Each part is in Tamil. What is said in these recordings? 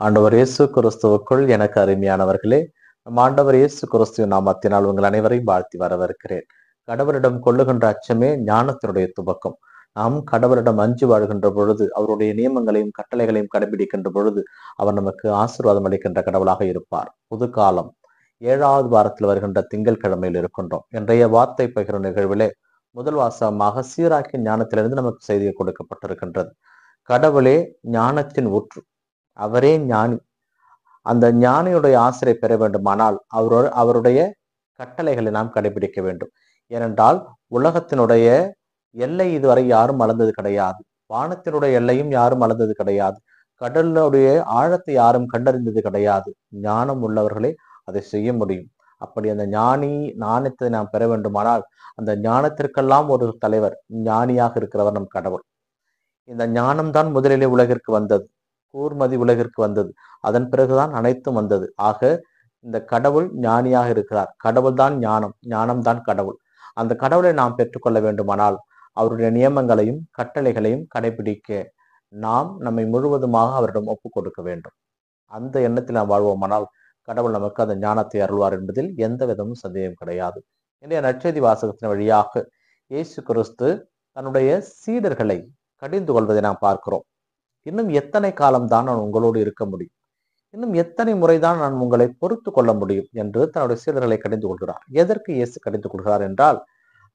ஆண்டவர் இயேசு கிறிஸ்துவுக்குள் எனக்கு அருமையானவர்களே, நம் ஆண்டவர் இயேசு கிறிஸ்துவின் நாமத்தினால் உங்கள் அனைவரையும் வாழ்த்தி வரவேற்கிறேன். கடவுளிடம் கொள்ளுகின்ற அச்சமே ஞானத்தினுடைய துவக்கம். நாம் கடவுளிடம் அஞ்சு வாழ்கின்ற பொழுது, அவருடைய நியமங்களையும் கட்டளைகளையும் கடைபிடிக்கின்ற பொழுது, அவர் நமக்கு ஆசீர்வாதம் அளிக்கின்ற கடவுளாக இருப்பார். புது காலம் 7வது வாரத்தில் வருகின்ற திங்கட்கிழமையில் இருக்கின்றோம். இன்றைய வார்த்தை பகிரும் நிகழ்விலே முதல் வாசகமாக சீராக்கின் ஞானத்திலிருந்து நமக்கு செய்தி கொடுக்கப்பட்டிருக்கின்றது. கடவுளே ஞானத்தின் ஊற்று, அவரே ஞானி. அந்த ஞானியுடைய ஆசிரியை பெற வேண்டுமானால் அவருடைய கட்டளைகளை நாம் கடைபிடிக்க வேண்டும். ஏனென்றால் உலகத்தினுடைய எல்லை இதுவரை யாரும் அளந்தது கிடையாது. வானத்தினுடைய எல்லையும் யாரும் அளந்தது கிடையாது. கடலுடைய ஆழத்தை யாரும் கண்டறிந்தது கிடையாது. ஞானம் உள்ளவர்களே அதை செய்ய முடியும். அப்படி அந்த ஞானத்தை நாம் பெற வேண்டுமானால் அந்த ஞானத்திற்கெல்லாம் ஒரு தலைவர், ஞானியாக இருக்கிறவர் நம் கடவுள். இந்த ஞானம்தான் முதலிலே உலகிற்கு வந்தது. கூர்மதி உலகிற்கு வந்தது. அதன் பிறகுதான் அனைத்தும் வந்தது. ஆக இந்த கடவுள் ஞானியாக இருக்கிறார். கடவுள் தான் ஞானம், ஞானம்தான் கடவுள். அந்த கடவுளை நாம் பெற்றுக்கொள்ள வேண்டுமானால் அவருடைய நியமங்களையும் கட்டளைகளையும் கடைபிடிக்க நாம் நம்மை முழுவதுமாக அவரிடம் ஒப்புக் கொடுக்க வேண்டும். அந்த எண்ணத்தில் நாம் வாழ்வோமானால் கடவுள் நமக்கு அந்த ஞானத்தை அருள்வார் என்பதில் எந்த விதமும் சந்தேகம் கிடையாது. இன்றைய நற்செய்தி வாசகத்தின் வழியாக இயேசு கிறிஸ்து தன்னுடைய சீடர்களை கடிந்து கொள்வதை நாம் பார்க்கிறோம். இன்னும் எத்தனை காலம்தான் நான் உங்களோடு இருக்க முடியும், இன்னும் எத்தனை முறைதான் நான் உங்களை பொறுத்து கொள்ள முடியும் என்று தன்னுடைய சீடர்களை கடிந்து கொள்கிறார். எதற்கு இயேசு கடிந்து கொள்கிறார் என்றால்,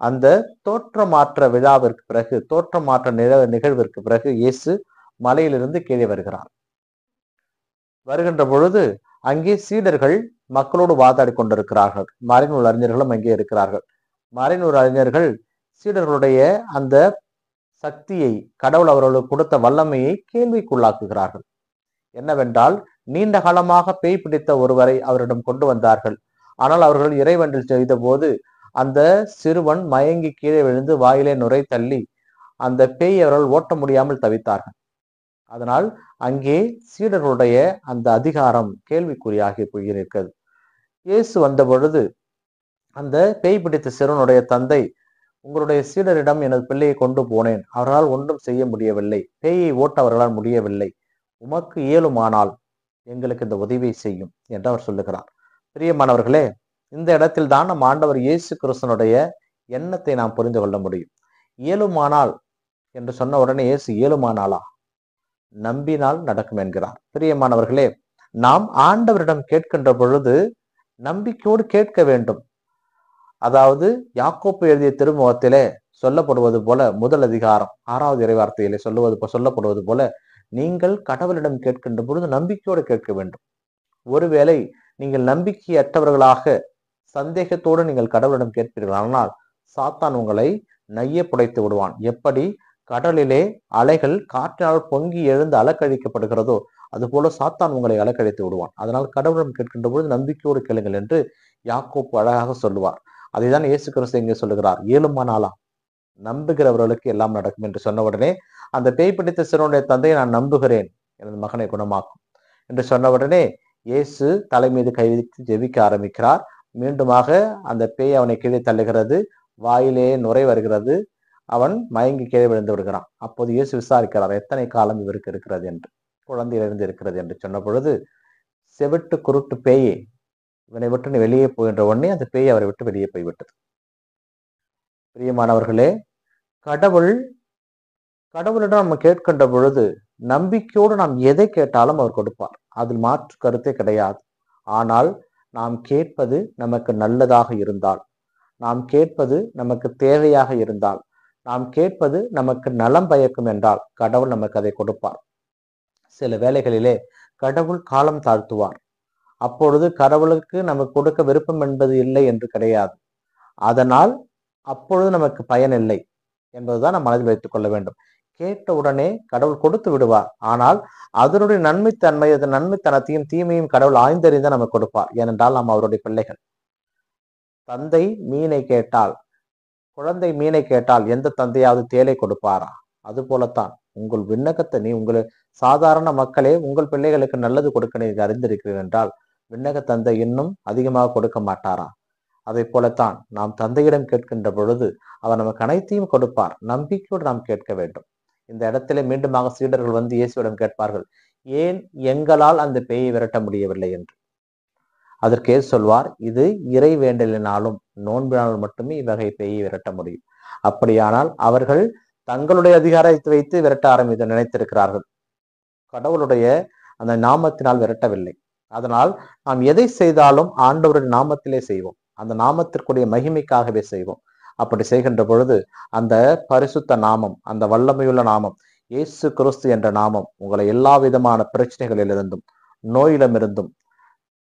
அந்த தோற்றமாற்ற விழாவிற்கு பிறகு, தோற்றமாற்ற நிகழ்விற்கு பிறகு இயேசு மலையிலிருந்து கீழே வருகிறார். வருகின்ற பொழுது அங்கே சீடர்கள் மக்களோடு வாதாடி கொண்டிருக்கிறார்கள். மறைநூல் அறிஞர்களும் அங்கே இருக்கிறார்கள். மறைநூல் அறிஞர்கள் சீடர்களுடைய அந்த சக்தியை, கடவுள் அவர்களுக்கு கொடுத்த வல்லமையை கேள்விக்குள்ளாக்குகிறார்கள். என்னவென்றால், நீண்ட காலமாக பேய் பிடித்த ஒருவரை அவரிடம் கொண்டு வந்தார்கள். ஆனால் அவர்கள் இறைவண்டில் செய்த போது அந்த சிறுவன் மயங்கி கீழே விழுந்து வாயிலே நுரை தள்ளி அந்த பேய் அவர்கள் ஓட்ட முடியாமல் தவித்தார்கள். அதனால் அங்கே சீடர்களுடைய அந்த அதிகாரம் கேள்விக்குறியாகி போயிருக்கிறது. இயேசு வந்த பொழுது அந்த பேய் பிடித்த சிறுவனுடைய தந்தை, உங்களுடைய சீடரிடம் எனது பிள்ளையை கொண்டு போனேன், அவர்களால் ஒன்றும் செய்ய முடியவில்லை, பேயை ஓட்ட அவர்களால் முடியவில்லை, உமக்கு இயலுமானால் எங்களுக்கு இந்த உதவியை செய்யும் என்று அவர் சொல்லுகிறார். பிரியமானவர்களே, இந்த இடத்தில் தான் நம் ஆண்டவர் இயேசு கிறிஸ்துனுடைய எண்ணத்தை நாம் புரிந்து கொள்ள முடியும். இயலுமானால் என்று சொன்ன உடனே இயேசு இயலுமானாலா, நம்பினால் நடக்கும் என்கிறார். பிரியமானவர்களே, நாம் ஆண்டவரிடம் கேட்கின்ற பொழுது நம்பிக்கையோடு கேட்க வேண்டும். அதாவது யாக்கோப்பு எழுதிய திருமுகத்திலே சொல்லப்படுவது போல, முதல் அதிகாரம் 6வது இறைவார்த்தையிலே சொல்லப்படுவது போல, நீங்கள் கடவுளிடம் கேட்கின்ற பொழுது நம்பிக்கையோடு கேட்க வேண்டும். ஒருவேளை நீங்கள் நம்பிக்கையற்றவர்களாக சந்தேகத்தோடு நீங்கள் கடவுளிடம் கேட்பீர்கள், ஆனால் சாத்தான் உங்களை நைய புடைத்து விடுவான். எப்படி கடலிலே அலைகள் காற்றினால் பொங்கி எழுந்து அலக்கழிக்கப்படுகிறதோ அதுபோல சாத்தான் உங்களை அலக்கழித்து விடுவான். அதனால் கடவுளிடம் கேட்கின்ற பொழுது நம்பிக்கையோடு கேளுங்கள் என்று யாக்கோப்பு அழகாக சொல்லுவார். அதைதான் இயேசு கிறிஸ்து இங்கே சொல்லுகிறார். இயலுமானாலா, நம்புகிறவர்களுக்கு எல்லாம் நடக்கும் என்று சொன்ன உடனே அந்த பேய் பிடித்த சிறுவனுடைய தந்தையை நான் நம்புகிறேன், எனது மகனை குணமாக்கும் என்று சொன்ன உடனே இயேசு தலை மீது கை வைத்து ஜெபிக்க ஆரம்பிக்கிறார். மீண்டுமாக அந்த பேய் அவனை கீழே தள்ளுகிறது, வாயிலே நுரை வருகிறது, அவன் மயங்கி கீழே விழுந்து விடுகிறான். அப்போது இயேசு விசாரிக்கிறார், எத்தனை காலம் இவருக்கு இருக்கிறது என்று. குழந்தையிலிருந்து இருக்கிறது என்று சொன்ன பொழுது, செவிட்டு குருட்டு பேயே, இவனை விட்டு நீ வெளியே போகின்ற உடனே அந்த பேய் அவரை விட்டு வெளியே போய்விட்டது. பிரியமானவர்களே, கடவுளிடம் நம்ம கேட்கின்ற பொழுது நம்பிக்கையோடு நாம் எதை கேட்டாலும் அவர் கொடுப்பார். அதில் மாற்று கருத்தே கிடையாது. ஆனால் நாம் கேட்பது நமக்கு நல்லதாக இருந்தால், நாம் கேட்பது நமக்கு தேவையாக இருந்தால், நாம் கேட்பது நமக்கு நலம் பயக்கும் என்றால் கடவுள் நமக்கு அதை கொடுப்பார். சில வேளைகளிலே கடவுள் காலம் தாழ்த்துவார். அப்பொழுது கடவுளுக்கு நமக்கு கொடுக்க விருப்பம் என்பது இல்லை என்று கிடையாது. அதனால் அப்பொழுது நமக்கு பயன் இல்லை என்பதுதான் நாம் மனதில் வைத்துக் கொள்ள வேண்டும். கேட்ட உடனே கடவுள் கொடுத்து விடுவார். ஆனால் அதனுடைய நன்மைத்தனத்தையும் தீமையும் கடவுள் ஆய்ந்தறிந்து நமக்கு கொடுப்பார். ஏனென்றால் நாம் அவருடைய பிள்ளைகள். தந்தை மீனை கேட்டால், குழந்தை மீனை கேட்டால் எந்த தந்தையாவது தேலை கொடுப்பாரா? அது போலத்தான் உங்கள் விண்ணகத்தை உங்களை சாதாரண மக்களே உங்கள் பிள்ளைகளுக்கு நல்லது கொடுக்க நீங்க அறிந்திருக்கிறீர்கள் என்றால் விண்ணக தந்தை இன்னும் அதிகமாக கொடுக்க மாட்டாரா? அதை போலத்தான் நாம் தந்தையிடம் கேட்கின்ற பொழுது அவர் நமக்கு அனைத்தையும் கொடுப்பார். நம்பிக்கையோடு நாம் கேட்க வேண்டும். இந்த இடத்திலே மீண்டுமாக சீடர்கள் வந்து இயேசுவிடம் கேட்பார்கள், ஏன் எங்களால் அந்த பேயை விரட்ட முடியவில்லை என்று. அதற்கு இயேசு சொல்வார், இது இறை வேண்டலினாலும் நோன்பினாலும் மட்டுமே இவ்வகை பேயை விரட்ட முடியும். அப்படியானால் அவர்கள் தங்களுடைய அதிகாரத்தை வைத்து விரட்ட ஆரம்பித்து நினைத்திருக்கிறார்கள். கடவுளுடைய அந்த நாமத்தினால் விரட்டவில்லை. அதனால் நாம் எதை செய்தாலும் ஆண்டவருடைய நாமத்திலே செய்வோம். அந்த நாமத்திற்குரிய மகிமைக்காகவே செய்வோம். அப்படி செய்கின்ற பொழுது அந்த பரிசுத்த நாமம், அந்த வல்லமையுள்ள நாமம், இயேசு கிறிஸ்து என்ற நாமம் உங்களை எல்லா விதமான பிரச்சனைகளிலிருந்தும், நோயிடமிருந்தும்,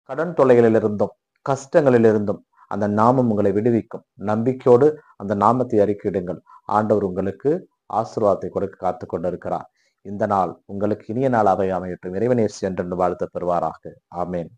கடன் தொல்லைகளிலிருந்தும், கஷ்டங்களிலிருந்தும் அந்த நாமம் உங்களை விடுவிக்கும். நம்பிக்கையோடு அந்த நாமத்தை அறிக்கையிடுங்கள். ஆண்டவர் உங்களுக்கு ஆசீர்வாதத்தை கொடுக்க காத்து கொண்டிருக்கிறார். இந்த நாள் உங்களுக்கு இனிய நாளாக அமையட்டும். இறைவன் இயேசு என்றென்று வாழ்த்து பெறுவாராக. ஆமேன்.